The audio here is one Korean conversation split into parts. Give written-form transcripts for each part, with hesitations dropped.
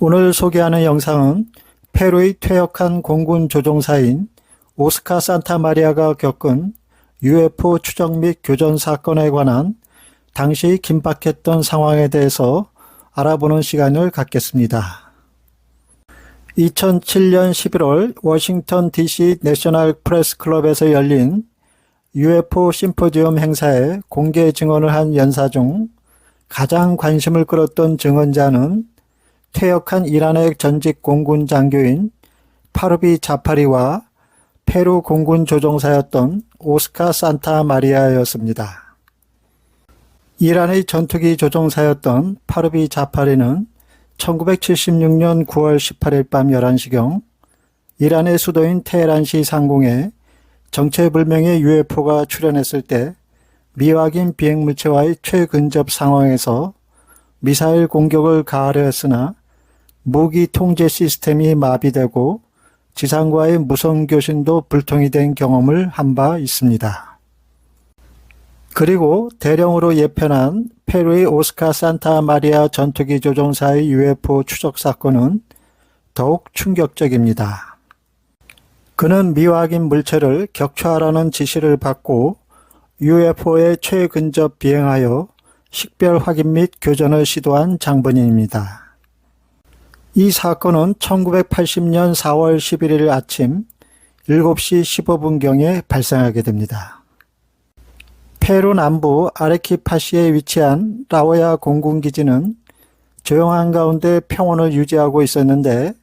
오늘 소개하는 영상은 페루의 퇴역한 공군 조종사인 오스카 산타마리아가 겪은 UFO 추적 및 교전 사건에 관한 당시 긴박했던 상황에 대해서 알아보는 시간을 갖겠습니다. 2007년 11월 워싱턴 DC 내셔널 프레스 클럽에서 열린 UFO 심포지엄 행사에 공개 증언을 한 연사 중 가장 관심을 끌었던 증언자는 퇴역한 이란의 전직 공군 장교인 파르비 자파리와 페루 공군 조종사였던 오스카 산타마리아였습니다. 이란의 전투기 조종사였던 파르비 자파리는 1976년 9월 18일 밤 11시경 이란의 수도인 테헤란시 상공에 정체불명의 UFO가 출현했을 때 미확인 비행물체와의 최근접 상황에서 미사일 공격을 가하려 했으나 무기 통제 시스템이 마비되고 지상과의 무선 교신도 불통이 된 경험을 한 바 있습니다. 그리고 대령으로 예편한 페루의 오스카 산타마리아 전투기 조종사의 UFO 추적 사건은 더욱 충격적입니다. 그는 미확인 물체를 격추하라는 지시를 받고 UFO에 최근접 비행하여 식별 확인 및 교전을 시도한 장본인입니다. 이 사건은 1980년 4월 11일 아침 7시 15분경에 발생하게 됩니다. 페루 남부 아레키파시에 위치한 라오야 공군기지는 조용한 가운데 평온을 유지하고 있었는데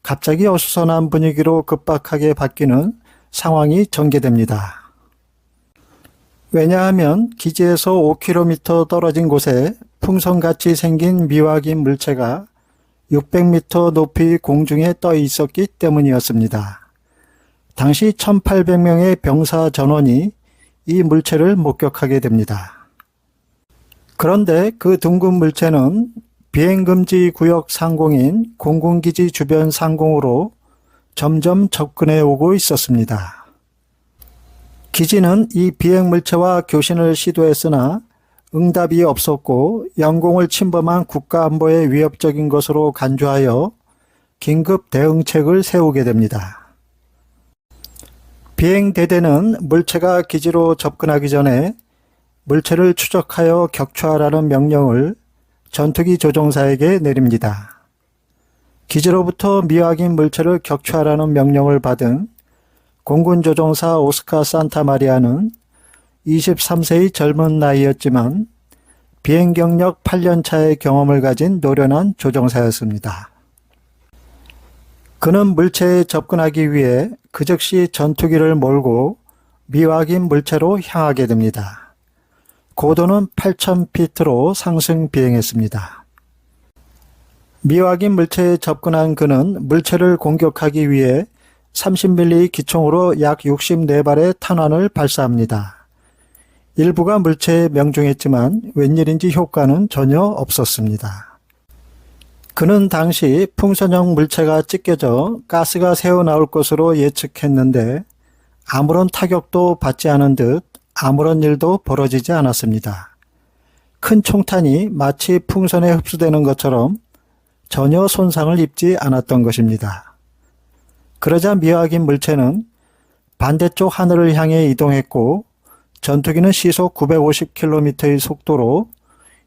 갑자기 어수선한 분위기로 급박하게 바뀌는 상황이 전개됩니다. 왜냐하면 기지에서 5km 떨어진 곳에 풍선같이 생긴 미확인 물체가 600m 높이 공중에 떠 있었기 때문이었습니다. 당시 1800명의 병사 전원이 이 물체를 목격하게 됩니다. 그런데 그 둥근 물체는 비행금지 구역 상공인 공군기지 주변 상공으로 점점 접근해 오고 있었습니다. 기지는 이 비행물체와 교신을 시도했으나 응답이 없었고 영공을 침범한 국가안보에 위협적인 것으로 간주하여 긴급 대응책을 세우게 됩니다. 비행대대는 물체가 기지로 접근하기 전에 물체를 추적하여 격추하라는 명령을 전투기 조종사에게 내립니다. 기지로부터 미확인 물체를 격추하라는 명령을 받은 공군 조종사 오스카 산타마리아는 23세의 젊은 나이였지만 비행 경력 8년차의 경험을 가진 노련한 조종사였습니다. 그는 물체에 접근하기 위해 그 즉시 전투기를 몰고 미확인 물체로 향하게 됩니다. 고도는 8,000피트로 상승 비행했습니다. 미확인 물체에 접근한 그는 물체를 공격하기 위해 30mm 기총으로 약 64발의 탄환을 발사합니다. 일부가 물체에 명중했지만 웬일인지 효과는 전혀 없었습니다. 그는 당시 풍선형 물체가 찢겨져 가스가 새어나올 것으로 예측했는데 아무런 타격도 받지 않은 듯 아무런 일도 벌어지지 않았습니다. 큰 총탄이 마치 풍선에 흡수되는 것처럼 전혀 손상을 입지 않았던 것입니다. 그러자 미확인 물체는 반대쪽 하늘을 향해 이동했고 전투기는 시속 950km의 속도로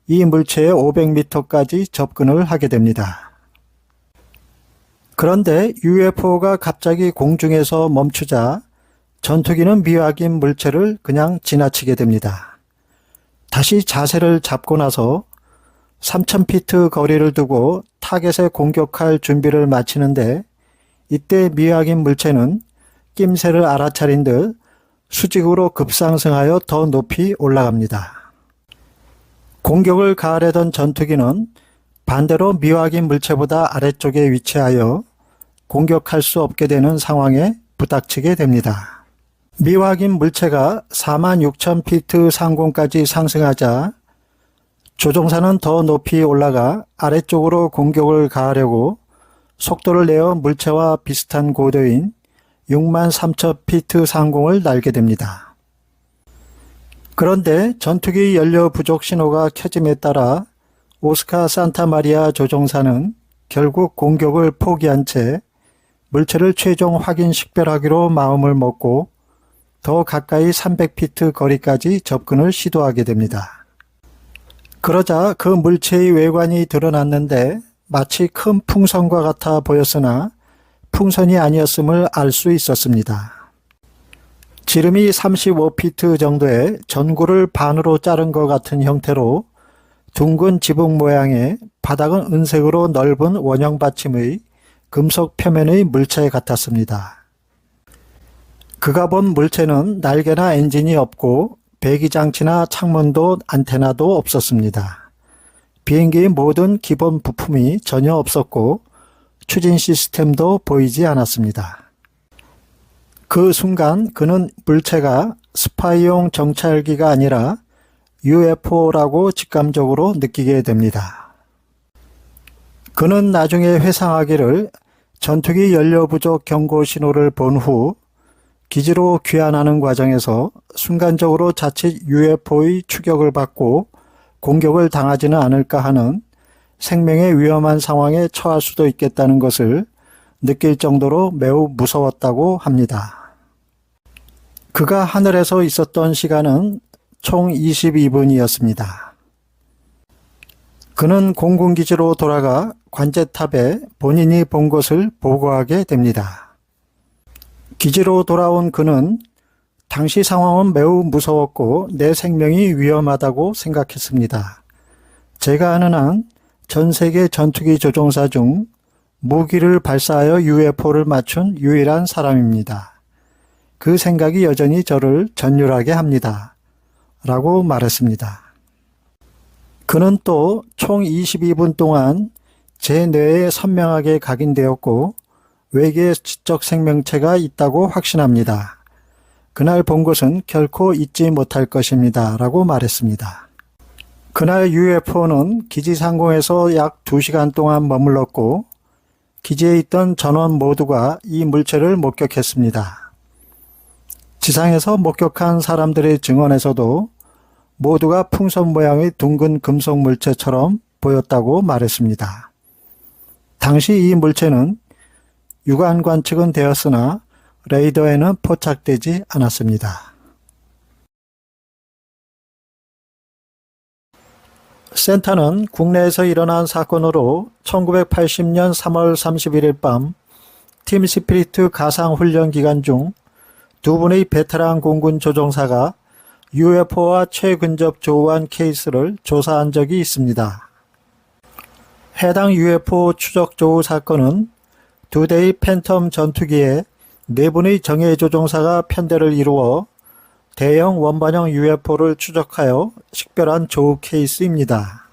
이 물체에 500m까지 접근을 하게 됩니다. 그런데 UFO가 갑자기 공중에서 멈추자 전투기는 미확인 물체를 그냥 지나치게 됩니다. 다시 자세를 잡고 나서 3000피트 거리를 두고 타겟에 공격할 준비를 마치는데 이때 미확인 물체는 낌새를 알아차린 듯 수직으로 급상승하여 더 높이 올라갑니다. 공격을 가하려던 전투기는 반대로 미확인 물체보다 아래쪽에 위치하여 공격할 수 없게 되는 상황에 부닥치게 됩니다. 미확인 물체가 46,000피트 상공까지 상승하자 조종사는 더 높이 올라가 아래쪽으로 공격을 가하려고 속도를 내어 물체와 비슷한 고도인 63,000피트 상공을 날게 됩니다. 그런데 전투기 연료 부족 신호가 켜짐에 따라 오스카 산타마리아 조종사는 결국 공격을 포기한 채 물체를 최종 확인 식별하기로 마음을 먹고 더 가까이 300피트 거리까지 접근을 시도하게 됩니다. 그러자 그 물체의 외관이 드러났는데 마치 큰 풍선과 같아 보였으나 풍선이 아니었음을 알 수 있었습니다. 지름이 35피트 정도의 전구를 반으로 자른 것 같은 형태로 둥근 지붕 모양의 바닥은 은색으로 넓은 원형 받침의 금속 표면의 물체 같았습니다. 그가 본 물체는 날개나 엔진이 없고 배기장치나 창문도 안테나도 없었습니다. 비행기의 모든 기본 부품이 전혀 없었고 추진 시스템도 보이지 않았습니다. 그 순간 그는 물체가 스파이용 정찰기가 아니라 UFO라고 직감적으로 느끼게 됩니다. 그는 나중에 회상하기를 전투기 연료 부족 경고 신호를 본 후 기지로 귀환하는 과정에서 순간적으로 자칫 UFO의 추격을 받고 공격을 당하지는 않을까 하는 생명의 위험한 상황에 처할 수도 있겠다는 것을 느낄 정도로 매우 무서웠다고 합니다. 그가 하늘에서 있었던 시간은 총 22분이었습니다. 그는 공군기지로 돌아가 관제탑에 본인이 본 것을 보고하게 됩니다. 기지로 돌아온 그는 당시 상황은 매우 무서웠고 내 생명이 위험하다고 생각했습니다. 제가 아는 한 전 세계 전투기 조종사 중 무기를 발사하여 UFO를 맞춘 유일한 사람입니다. 그 생각이 여전히 저를 전율하게 합니다. 라고 말했습니다. 그는 또 총 22분 동안 제 뇌에 선명하게 각인되었고 외계의 지적 생명체가 있다고 확신합니다. 그날 본 것은 결코 잊지 못할 것입니다. 라고 말했습니다. 그날 UFO는 기지 상공에서 약 2시간 동안 머물렀고 기지에 있던 전원 모두가 이 물체를 목격했습니다. 지상에서 목격한 사람들의 증언에서도 모두가 풍선 모양의 둥근 금속 물체처럼 보였다고 말했습니다. 당시 이 물체는 육안 관측은 되었으나 레이더에는 포착되지 않았습니다. 센터는 국내에서 일어난 사건으로 1980년 3월 31일 밤 팀 스피리트 가상훈련 기간 중 두 분의 베테랑 공군 조종사가 UFO와 최근접 조우한 케이스를 조사한 적이 있습니다. 해당 UFO 추적 조우 사건은 두 대의 팬텀 전투기에 네 분의 정예 조종사가 편대를 이루어 대형 원반형 UFO를 추적하여 식별한 조우 케이스입니다.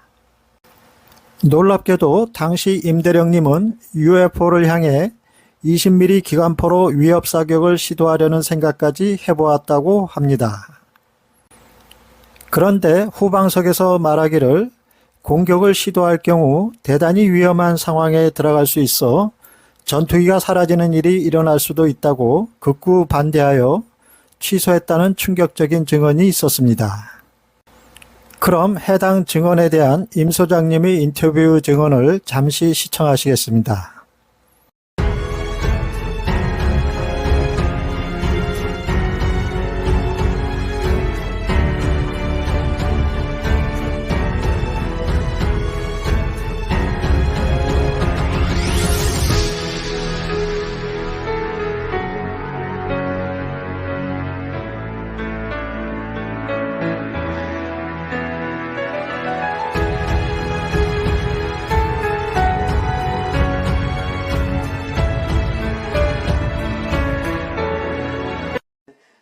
놀랍게도 당시 임대령님은 UFO를 향해 20mm 기관포로 위협 사격을 시도하려는 생각까지 해보았다고 합니다. 그런데 후방석에서 말하기를 공격을 시도할 경우 대단히 위험한 상황에 들어갈 수 있어 전투기가 사라지는 일이 일어날 수도 있다고 극구 반대하여 취소했다는 충격적인 증언이 있었습니다. 그럼 해당 증언에 대한 임 소장님의 인터뷰 증언을 잠시 시청하시겠습니다.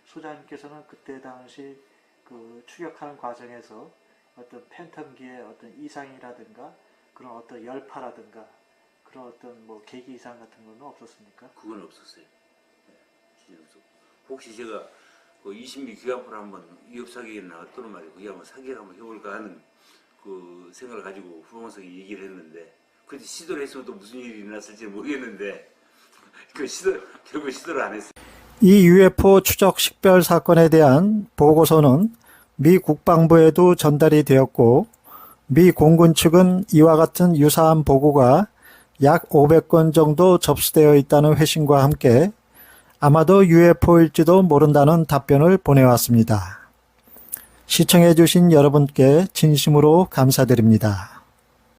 소장님께서는 그때 당시 그 추격하는 과정에서 어떤 팬텀기의 어떤 이상이라든가 그런 어떤 열파라든가 그런 어떤 뭐 계기 이상 같은 건 없었습니까? 그건 없었어요. 네, 진짜 없었고. 혹시 제가 그 20mm 기관포를 한번 위협 사격이나 어떤 말이고 그게 한번 사격 한번 해볼까 하는 그 생각을 가지고 후방석이 얘기를 했는데 그때 시도를 했으면 또 무슨 일이 일어났을지 모르겠는데 그 결국 시도를 안 했어요. 이 UFO 추적 식별 사건에 대한 보고서는 미 국방부에도 전달이 되었고 미 공군 측은 이와 같은 유사한 보고가 약 500건 정도 접수되어 있다는 회신과 함께 아마도 UFO일지도 모른다는 답변을 보내왔습니다. 시청해주신 여러분께 진심으로 감사드립니다.